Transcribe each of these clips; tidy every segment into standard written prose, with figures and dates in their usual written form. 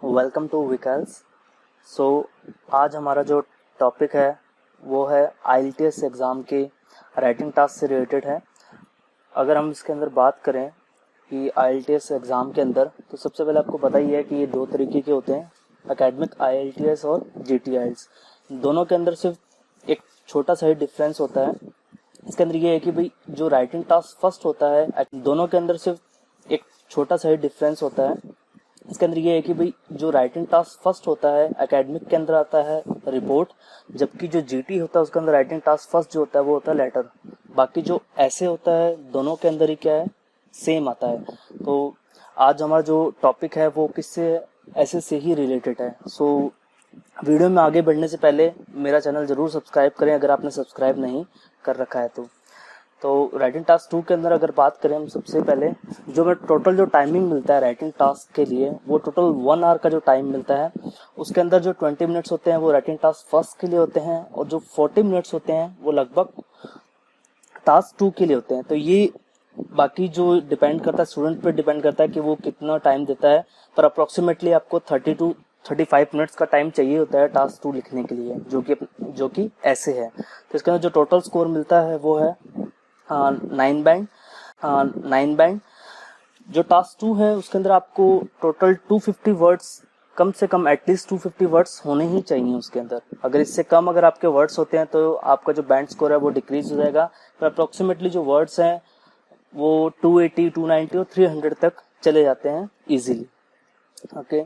Welcome to vehicles. सो आज हमारा जो टॉपिक है वो है IELTS एग्ज़ाम के राइटिंग टास्क से रिलेटेड है। अगर हम इसके अंदर बात करें कि IELTS एग्ज़ाम के अंदर, तो सबसे पहले आपको पता ही है कि ये दो तरीके के होते हैं, एकेडमिक IELTS और GT IELTS। दोनों के अंदर सिर्फ एक छोटा सा ही डिफरेंस होता है। इसके अंदर ये है कि भाई जो राइटिंग टास्क फर्स्ट होता है, दोनों के अंदर सिर्फ एक छोटा सा ही डिफरेंस होता है। इसके अंदर ये है कि भाई जो राइटिंग टास्क फर्स्ट होता है एकेडमिक के अंदर आता है रिपोर्ट, जबकि जो जीटी होता है उसके अंदर राइटिंग टास्क फर्स्ट जो होता है वो होता है लेटर। बाकी जो ऐसे होता है दोनों के अंदर ही क्या है, सेम आता है। तो आज हमारा जो टॉपिक है वो किससे, ऐसे से ही रिलेटेड है। सो वीडियो में आगे बढ़ने से पहले मेरा चैनल जरूर सब्सक्राइब करें अगर आपने सब्सक्राइब नहीं कर रखा है तो राइटिंग टास्क 2 के अंदर अगर बात करें हम, सबसे पहले जो टोटल जो टाइमिंग मिलता है राइटिंग टास्क के लिए, वो टोटल 1 आवर का जो टाइम मिलता है, उसके अंदर जो 20 मिनट्स होते हैं वो राइटिंग टास्क फर्स्ट के लिए होते हैं, और जो 40 मिनट्स होते हैं वो लगभग टास्क 2 के लिए होते हैं। तो ये बाकी जो डिपेंड करता है स्टूडेंट पे डिपेंड करता है कि वो कितना टाइम देता है, पर अप्रोक्सीमेटली आपको 30 to 35 मिनट्स का टाइम चाहिए होता है टास्क 2 लिखने के लिए, जो कि ऐसे है। तो इसके अंदर जो टोटल स्कोर मिलता है वो है 9 बैंड। जो टास्क 2 है उसके अंदर आपको टोटल 250 वर्ड्स, कम से कम एटलीस्ट 250 वर्ड्स होने ही चाहिए उसके अंदर। अगर इससे कम अगर आपके वर्ड्स होते हैं तो आपका जो बैंड स्कोर है वो डिक्रीज हो जाएगा। पर अप्रोक्सीमेटली जो वर्ड्स हैं वो 280, 290 और 300 तक चले जाते हैं इजीली। ओके,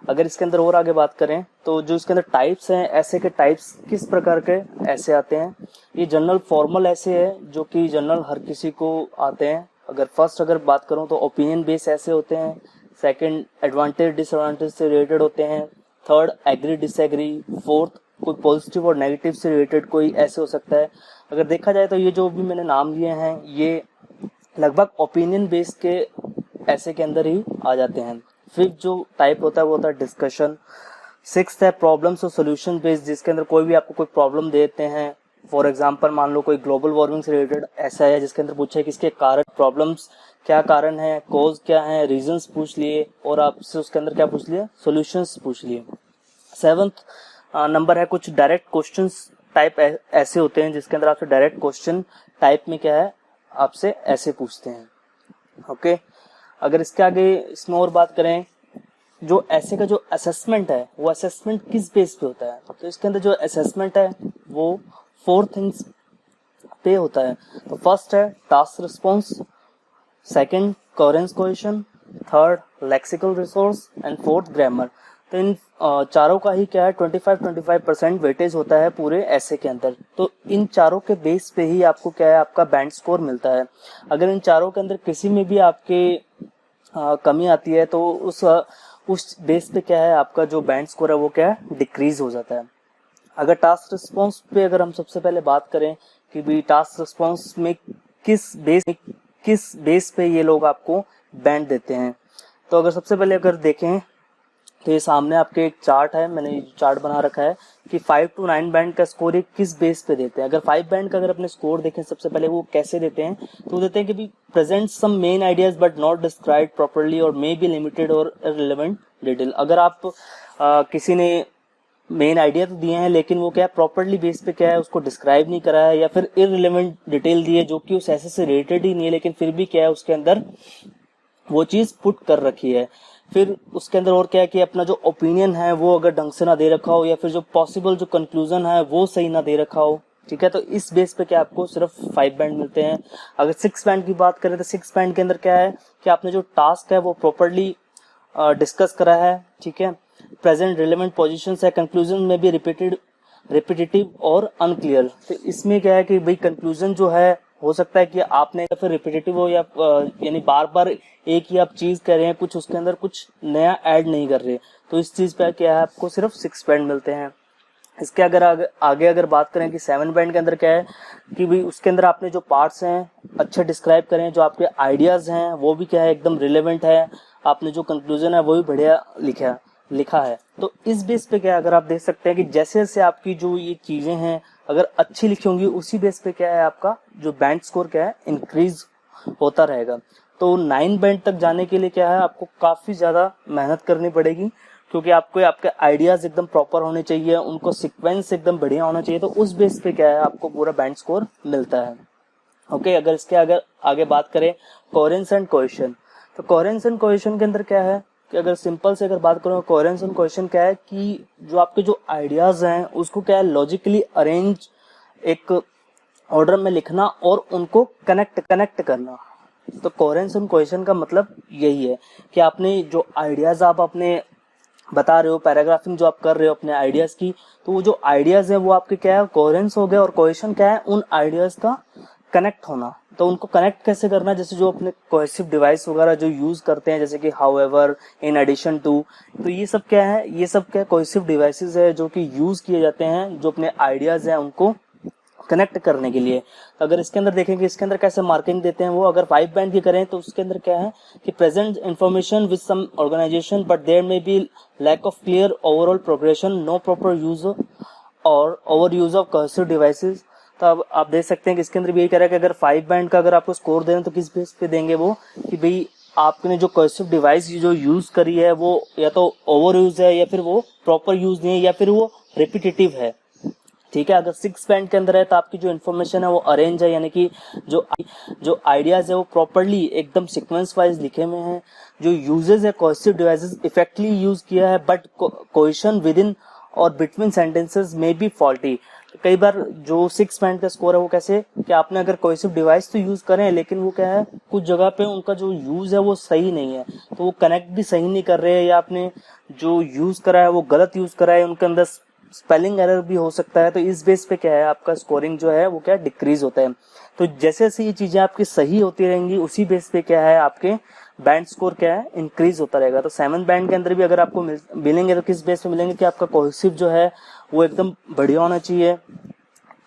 अगर इसके अंदर और आगे बात करें तो जो इसके अंदर टाइप्स हैं, ऐसे के टाइप्स किस प्रकार के ऐसे आते हैं। ये जनरल फॉर्मल ऐसे है जो कि जनरल हर किसी को आते हैं। अगर बात करूं तो ओपिनियन बेस ऐसे होते हैं। सेकंड, एडवांटेज डिसएडवांटेज से रिलेटेड होते हैं। Third, agree disagree. फोर्थ, कोई पॉजिटिव और नेगेटिव से रिलेटेड कोई ऐसे हो सकता है। अगर देखा जाए तो ये जो भी मैंने नाम लिए हैं ये लगभग ओपिनियन बेस के ऐसे के अंदर ही आ जाते हैं। फिफ्थ जो टाइप होता है वो होता है डिस्कशन। सिक्स्थ है प्रॉब्लम्स और सोल्यूशन बेस्ड, जिसके अंदर कोई भी आपको कोई प्रॉब्लम देते हैं। फॉर एग्जांपल मान लो कोई ग्लोबल वार्मिंग से रिलेटेड ऐसा है जिसके अंदर पूछा है कि इसके कारण, प्रॉब्लम्स क्या कारण है, कॉज क्या है, रीजंस पूछ लिए, और आपसे उसके अंदर क्या पूछ लिया, सॉल्यूशंस पूछ लिए। सेवंथ नंबर है कुछ डायरेक्ट क्वेश्चंस टाइप ऐसे होते हैं जिसके अंदर आपसे डायरेक्ट क्वेश्चन टाइप में क्या है, आपसे ऐसे पूछते हैं। ओके, अगर इसके आगे इसमें और बात करें, जो ऐसे का जो असेसमेंट है वो असेसमेंट किस बेस पे होता है, तो इसके अंदर जो असेसमेंट है वो 4 थिंग्स पे होता है। तो फर्स्ट है task response, second coherence coefficient, third lexical resource and fourth grammar. तो इन चारों का ही क्या है 25% वेटेज होता है पूरे ऐसे के अंदर। तो इन चारों के बेस पे ही आपको क्या है, आपका बैंड स्कोर मिलता है। अगर इन चारों के अंदर किसी में भी आपके कमी आती है तो उस बेस पे क्या है, आपका जो बैंड स्कोर है वो क्या है, डिक्रीज हो जाता है। अगर टास्क रिस्पॉन्स पे अगर हम सबसे पहले बात करें कि भी टास्क रिस्पॉन्स में किस बेस पे ये लोग आपको बैंड देते हैं, तो अगर सबसे पहले अगर देखें तो ये सामने आपके एक चार्ट है, मैंने चार्ट बना रखा है कि 5 to 9 बैंड का स्कोर ये किस बेस पे देते हैं। अगर 5 बैंड का अगर अपने स्कोर देखें सबसे पहले वो कैसे देते हैं, तो देते हैं कि भी present some main ideas but not describe properly और मे बी लिमिटेड और इररिलेवेंट डिटेल। अगर आप किसी ने मेन आइडिया तो दिए हैं लेकिन वो क्या है प्रॉपर्ली बेस पे क्या है उसको डिस्क्राइब नहीं करा है, या फिर इररिलेवेंट डिटेल दी है जो कि उस ऐसे से रिलेटेड ही नहीं है, लेकिन फिर भी क्या है उसके अंदर वो चीज पुट कर रखी है। फिर उसके अंदर और क्या है कि अपना जो ओपिनियन है वो अगर ढंग से ना दे रखा हो, या फिर जो पॉसिबल जो कंक्लूजन है वो सही ना दे रखा हो। ठीक है, तो इस बेस पे क्या आपको सिर्फ 5 बैंड मिलते हैं। अगर 6 बैंड की बात करें तो 6 बैंड के अंदर क्या है कि आपने जो टास्क है वो प्रॉपर्ली डिस्कस करा है। ठीक है, प्रेजेंट रिलेवेंट पोजीशंस है, कंक्लूजन में भी रिपीटेटिव और अनक्लियर। तो इसमें क्या है कि भाई कंक्लूजन जो है हो सकता है कि आपने फिर रिपीटेटिव हो, या यानी बार बार एक ही आप चीज कर रहे हैं, कुछ उसके अंदर कुछ नया ऐड नहीं कर रहे, तो इस चीज पे क्या है आपको सिर्फ 6 बैंड मिलते हैं। इसके अगर आगे अगर बात करें कि 7 बैंड के अंदर क्या है कि भाई उसके अंदर आपने जो पार्ट्स हैं अच्छे डिस्क्राइब करें, जो आपके आइडियाज हैं वो भी क्या है एकदम रिलेवेंट है, आपने जो कंक्लूजन है वो भी बढ़िया लिखा है। तो इस बेस पे क्या है, अगर आप देख सकते हैं कि जैसे जैसे आपकी जो ये चीजें हैं अगर अच्छी लिखी होंगी, उसी बेस पे क्या है आपका जो बैंड स्कोर क्या है इंक्रीज होता रहेगा। तो 9 बैंड तक जाने के लिए क्या है आपको काफी ज्यादा मेहनत करनी पड़ेगी। क्योंकि आपको आपके आइडियाज एकदम प्रॉपर होने चाहिए, उनको सीक्वेंस एकदम बढ़िया होना चाहिए, तो उस बेस पे क्या है आपको पूरा बैंड स्कोर मिलता है। ओके, अगर इसके अगर आगे बात करें कोहेरेंस एंड कोहेशन, तो कोहेरेंस एंड कोहेशन के अंदर क्या है कि अगर सिंपल से अगर बात करूं, कोहेरेंस एंड कोहेशन क्या है कि जो आपके जो आइडियाज हैं उसको क्या है लॉजिकली अरेंज एक ऑर्डर में लिखना और उनको कनेक्ट करना। तो कोहेरेंस एंड कोहेशन का मतलब यही है कि आपने जो आइडियाज आप अपने बता रहे हो, पैराग्राफिंग जो आप कर रहे हो अपने आइडियाज की, तो वो जो आइडियाज है वो आपके क्या है कोहेरेंस हो गए, और कोहेशन क्या है उन आइडियाज का कनेक्ट होना। तो उनको कनेक्ट कैसे करना, जैसे जो अपने कोहेसिव डिवाइस वगैरह जो यूज करते हैं, जैसे कि हाउएवर, इन एडिशन टू, तो ये सब क्या है, ये सब क्या कोहेसिव डिवाइसेस है जो कि यूज किए जाते हैं जो अपने आइडियाज हैं उनको कनेक्ट करने के लिए। तो अगर इसके अंदर देखेंगे इसके अंदर कैसे मार्किंग देते हैं वो, अगर 5 बैंड की करें तो उसके अंदर क्या है कि present information with some organisation but there may be lack of clear overall progression, no proper use और over use of cohesive devices. तो अब आप देख सकते हैं कि इसके अंदर भी यही कह रहा है कि अगर 5 बैंड का अगर आपको स्कोर देना तो किस बेस पे देंगे वो, कि भाई आपने जो कोहेसिव डिवाइस जो यूज करी है वो या तो ओवर यूज है, या फिर वो प्रॉपर यूज नहीं है, या फिर वो रिपीटेटिव है। ठीक है, अगर 6 बैंड के अंदर है तो आपकी जो इन्फॉर्मेशन है वो अरेंज है, यानी कि जो आइडियाज है वो प्रॉपरली एकदम सीक्वेंस वाइज लिखे हुए हैं। जो यूजेस है कोहेसिव डिवाइसेस इफेक्टली यूज किया है, बट कोहेशन विद इन और बिटवीन सेंटेंसेस में बी फॉल्टी। कई बार जो 6 बैंड का स्कोर है वो कैसे कि आपने अगर कोहेसिव डिवाइस तो यूज करें, लेकिन वो क्या है कुछ जगह पे उनका जो यूज है वो सही नहीं है, तो वो कनेक्ट भी सही नहीं कर रहे हैं, या आपने जो यूज करा है वो गलत यूज करा है, उनके अंदर स्पेलिंग एरर भी हो सकता है। तो इस बेस पे क्या है आपका स्कोरिंग जो है वो क्या डिक्रीज होता है। तो जैसे जैसे ये चीजें आपकी सही होती रहेंगी उसी बेस पे क्या है आपके बैंड स्कोर क्या है इंक्रीज होता रहेगा। तो 7 बैंड के अंदर भी अगर आपको मिलेंगे तो किस बेस पे मिलेंगे कि आपका कोहेसिव जो है वो एकदम बढ़िया होना चाहिए।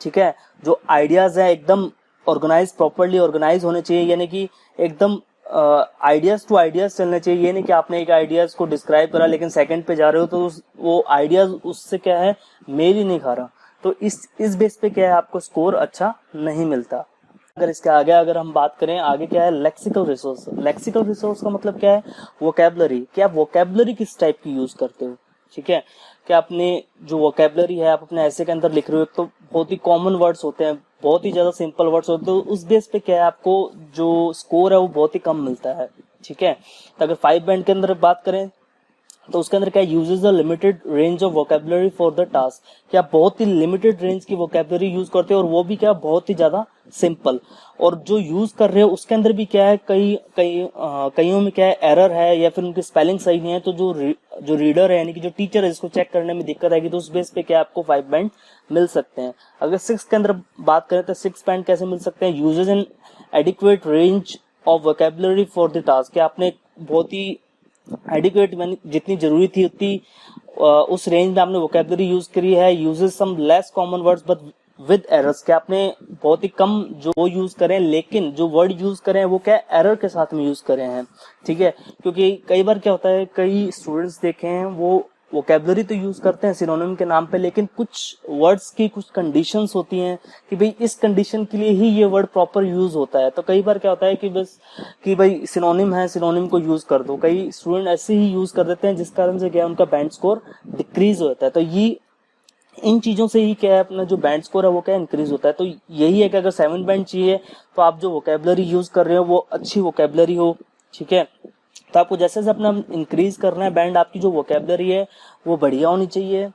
ठीक है, जो आइडियाज है एकदम ऑर्गेनाइज, प्रॉपरली ऑर्गेनाइज होने चाहिए, यानी कि एकदम आइडियाज टू आइडियाज चलने चाहिए। ये नहीं कि आपने एक आइडियाज को डिस्क्राइब करा लेकिन सेकंड पे जा रहे हो तो वो आइडियाज उससे क्या है मेल ही नहीं खा रहा, तो इस बेस पे क्या है आपको स्कोर अच्छा नहीं मिलता। अगर इसके आगे अगर हम बात करें, आगे क्या है लेक्सिकल रिसोर्स। लेक्सिकल रिसोर्स का मतलब क्या है वोकैबुलरी, कि आप वोकैबुलरी किस टाइप की यूज करते हो। ठीक है, कि आपने जो वोकैबुलरी है आप अपने ऐसे के अंदर लिख रहे हो तो बहुत ही कॉमन वर्ड्स होते हैं, बहुत ही ज्यादा सिंपल वर्ड्स होते हैं, तो उस बेस पे क्या है आपको जो स्कोर है वो बहुत ही कम मिलता है। ठीक है, तो अगर 5 बैंड के अंदर बात करें तो उसके अंदर क्या uses a limited range of vocabulary for the task, कि आप बहुत ही लिमिटेड रेंज की वोकैबुलरी यूज करते हो और वो भी क्या बहुत ही ज्यादा सिंपल, और जो यूज कर रहे हो उसके अंदर भी क्या है कईयों में क्या है एरर है या फिर उनकी स्पेलिंग सही नहीं है, तो जो रीडर है यानी कि जो टीचर है इसको चेक करने में दिक्कत आएगी, तो उस बेस पे क्या आपको 5 बैंड मिल सकते हैं। अगर 6 के अंदर बात करें तो 6 बैंड कैसे मिल सकते हैं, uses N adequate range of vocabulary for the task, कि आपने बहुत ही एडिक्वेट जितनी जरूरी थी उतनी उस रेंज में आपने वोकैबुलरी यूज करी है। Uses some less common words but with errors, कि आपने बहुत ही कम जो यूज करें लेकिन जो वर्ड यूज करें वो क्या एरर के साथ में यूज करे हैं। ठीक है, क्योंकि कई बार क्या होता है कई स्टूडेंट्स देखे हैं वो वोकैबुलरी तो यूज करते हैं सिनोनिम के नाम पे, लेकिन कुछ वर्ड्स की कुछ कंडीशंस होती हैं कि भाई इस कंडीशन के लिए ही ये वर्ड प्रॉपर यूज होता है। तो कई बार क्या होता है कि बस कि भाई सिनोनिम है, सिनोनिम को यूज कर दो, कई स्टूडेंट ऐसे ही यूज कर देते हैं जिस कारण से क्या उनका बैंड स्कोर डिक्रीज होता है। तो ये इन चीजों से ही क्या है अपना जो बैंड स्कोर है वो क्या इंक्रीज होता है। तो यही है कि अगर 7 बैंड चाहिए तो आप जो वोकैबुलरी यूज कर रहे हो वो अच्छी वोकैबुलरी हो। ठीक है, तो आपको जैसे जैसे अपना इंक्रीज करना है बैंड, आपकी जो वोकैबुलरी है वो बढ़िया होनी चाहिए।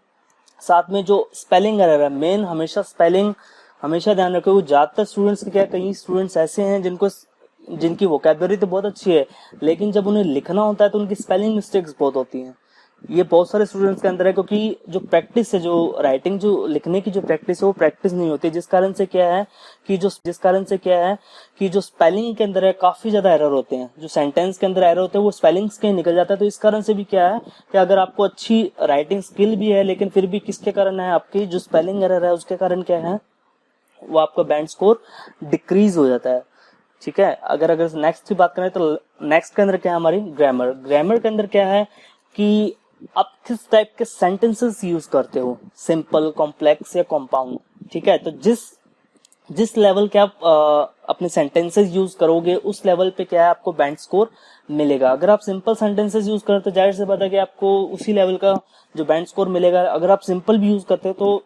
साथ में जो स्पेलिंग एरर है मेन, हमेशा स्पेलिंग हमेशा ध्यान रखो। ज्यादातर स्टूडेंट्स क्या, कई स्टूडेंट्स ऐसे हैं जिनकी वोकैबुलरी तो बहुत अच्छी है लेकिन जब उन्हें लिखना होता है तो उनकी स्पेलिंग मिस्टेक्स बहुत होती हैं। ये बहुत सारे स्टूडेंट्स के अंदर है, क्योंकि जो प्रैक्टिस है, जो राइटिंग जो लिखने की जो प्रैक्टिस है वो प्रैक्टिस नहीं होती, जिस कारण से क्या है कि जो स्पेलिंग के अंदर है काफी ज्यादा एरर होते हैं, जो सेंटेंस के अंदर एरर होते हैं वो स्पेलिंग्स के निकल जाता है। तो इस कारण से भी क्या है कि अगर आपको अच्छी राइटिंग स्किल भी है लेकिन फिर भी किसके कारण है आपकी जो स्पेलिंग एरर है उसके कारण क्या है वो आपका बैंड स्कोर डिक्रीज हो जाता है। ठीक है, अगर नेक्स्ट की बात करें तो नेक्स्ट के अंदर क्या है हमारी ग्रामर के अंदर क्या है कि आप किस टाइप के सेंटेंसेस यूज करते हो, सिंपल, कॉम्प्लेक्स या कॉम्पाउंड। ठीक है, तो जिस जिस लेवल के आप अपने सेंटेंसेस यूज करोगे उस लेवल पे क्या है आपको बैंड स्कोर मिलेगा। अगर आप सिंपल सेंटेंसेस यूज करते तो जाहिर सी बात है कि आपको उसी लेवल का जो बैंड स्कोर मिलेगा। अगर आप सिंपल भी यूज करते हो तो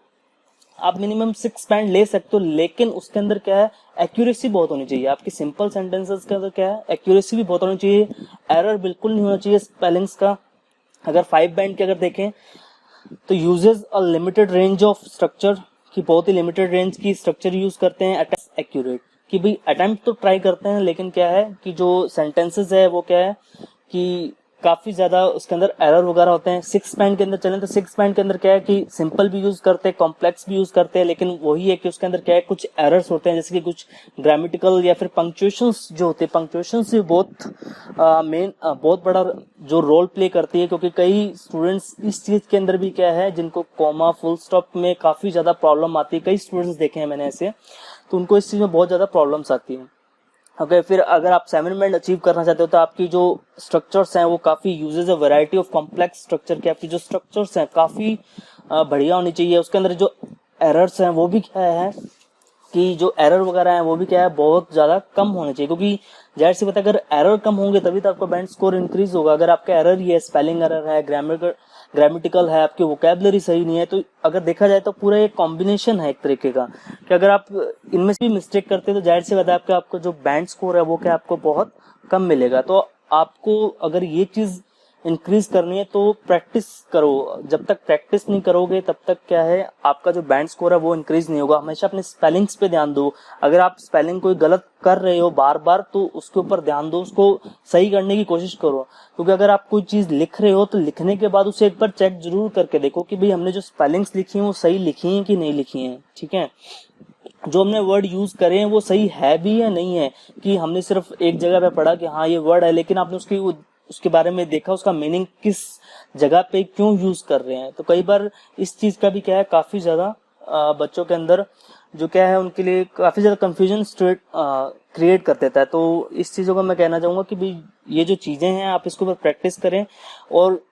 आप मिनिमम 6 बैंड ले सकते हो, लेकिन उसके अंदर क्या है एक्यूरेसी बहुत होनी चाहिए। आपकी सिंपल सेंटेंसेस के अंदर क्या है एक्यूरेसी भी बहुत होनी चाहिए, एरर बिल्कुल नहीं होना चाहिए स्पेलिंग्स का। अगर 5 बैंड के अगर देखें तो uses a limited range of structure, कि बहुत ही लिमिटेड रेंज की स्ट्रक्चर यूज करते हैं। एक्यूरेट कि भाई अटेम्प्ट तो ट्राई करते हैं, लेकिन क्या है कि जो सेंटेंसेस है वो क्या है कि काफी ज्यादा उसके अंदर एरर वगैरह होते हैं। 6 बैंड के अंदर चलें तो 6 बैंड के अंदर क्या है कि सिंपल भी यूज करते हैं, कॉम्प्लेक्स भी यूज करते हैं, लेकिन वही है कि उसके अंदर क्या है कुछ एरर्स होते हैं, जैसे कि कुछ ग्रामेटिकल या फिर पंक्चुएशंस जो होते हैं। पंक्चुएशंस भी बहुत बड़ा जो रोल प्ले करती है, क्योंकि कई स्टूडेंट्स इस चीज के अंदर भी क्या है जिनको कॉमा फुल स्टॉप में काफी ज्यादा प्रॉब्लम आती है। कई स्टूडेंट्स देखे हैं मैंने ऐसे, तो उनको इस चीज में बहुत ज्यादा प्रॉब्लम्स आती है। ओके, फिर अगर आप 7 बैंड अचीव करना चाहते हो तो आपकी जो स्ट्रक्चर्स हैं वो काफी uses a variety of complex structure की आपकी जो स्ट्रक्चर्स हैं काफी बढ़िया होनी चाहिए। उसके अंदर जो एरर्स हैं वो भी क्या है कि जो एरर वगैरह है वो भी क्या है बहुत ज्यादा कम होने चाहिए, क्योंकि जाहिर सी बात है अगर एरर कम होंगे तभी तो आपका बैंड स्कोर इंक्रीज होगा। अगर आपका एरर ही है, स्पेलिंग एरर है, ग्रामेटिकल है, आपकी वोकैबुलरी सही नहीं है, तो अगर देखा जाए तो पूरा एक कॉम्बिनेशन है एक तरीके का कि अगर आप इनमें से भी मिस्टेक करते हैं तो जाहिर सी बात है आपका जो बैंड स्कोर है वो क्या आपको बहुत कम मिलेगा। तो आपको अगर ये चीज इंक्रीज करनी है तो प्रैक्टिस करो। जब तक प्रैक्टिस नहीं करोगे तब तक क्या है आपका जो बैंड स्कोर है वो इंक्रीज नहीं होगा। हमेशा अपने स्पेलिंग्स पे ध्यान दो। अगर आप स्पेलिंग कोई गलत कर रहे हो बार बार तो उसके ऊपर ध्यान दो, उसको सही करने की कोशिश करो। क्योंकि अगर आप कोई चीज लिख रहे हो तो लिखने के बाद उसे एक बार चेक जरूर करके देखो कि भाई हमने जो स्पेलिंग्स लिखी है वो सही लिखी है कि नहीं लिखी है। ठीक है, जो हमने वर्ड यूज करे हैं वो सही है भी या नहीं है, कि हमने सिर्फ एक जगह पे पढ़ा कि हाँ ये वर्ड है, लेकिन आपने उसके बारे में देखा उसका मीनिंग किस जगह पे क्यों यूज कर रहे हैं। तो कई बार इस चीज का भी क्या है काफी ज्यादा बच्चों के अंदर जो क्या है उनके लिए काफी ज्यादा कंफ्यूजन क्रिएट कर देता है। तो इस चीजों को मैं कहना चाहूंगा कि भाई ये जो चीजें हैं आप इसके ऊपर प्रैक्टिस करें। और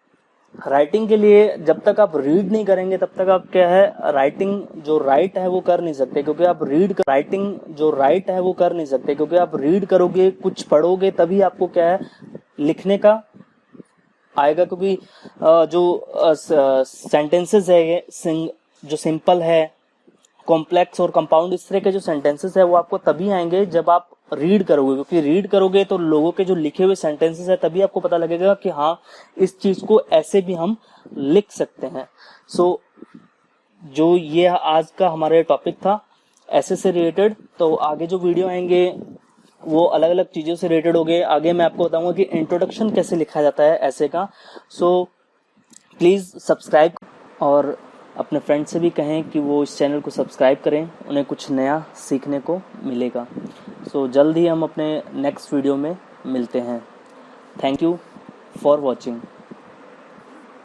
राइटिंग के लिए जब तक आप रीड नहीं करेंगे तब तक आप क्या है राइटिंग जो राइट है वो कर नहीं सकते, क्योंकि आप राइटिंग जो राइट है वो कर नहीं सकते, क्योंकि आप रीड करोगे कुछ पढ़ोगे तभी आपको क्या है लिखने का आएगा। क्योंकि जो सेंटेंसेस है ये जो सिंपल है, कॉम्प्लेक्स और कंपाउंड, इस तरह के जो सेंटेंसेस है वो आपको तभी आएंगे जब आप रीड करोगे। क्योंकि रीड करोगे तो लोगों के जो लिखे हुए सेंटेंसेस है तभी आपको पता लगेगा कि हाँ इस चीज को ऐसे भी हम लिख सकते हैं। सो जो ये आज का हमारा टॉपिक था ऐसे से रिलेटेड, तो आगे जो वीडियो आएंगे वो अलग अलग चीजों से रिलेटेड हो गए। आगे मैं आपको बताऊंगा कि इंट्रोडक्शन कैसे लिखा जाता है ऐसे का। सो प्लीज सब्सक्राइब, और अपने फ्रेंड से भी कहें कि वो इस चैनल को सब्सक्राइब करें, उन्हें कुछ नया सीखने को मिलेगा। सो जल्द ही हम अपने नेक्स्ट वीडियो में मिलते हैं। Thank you for watching.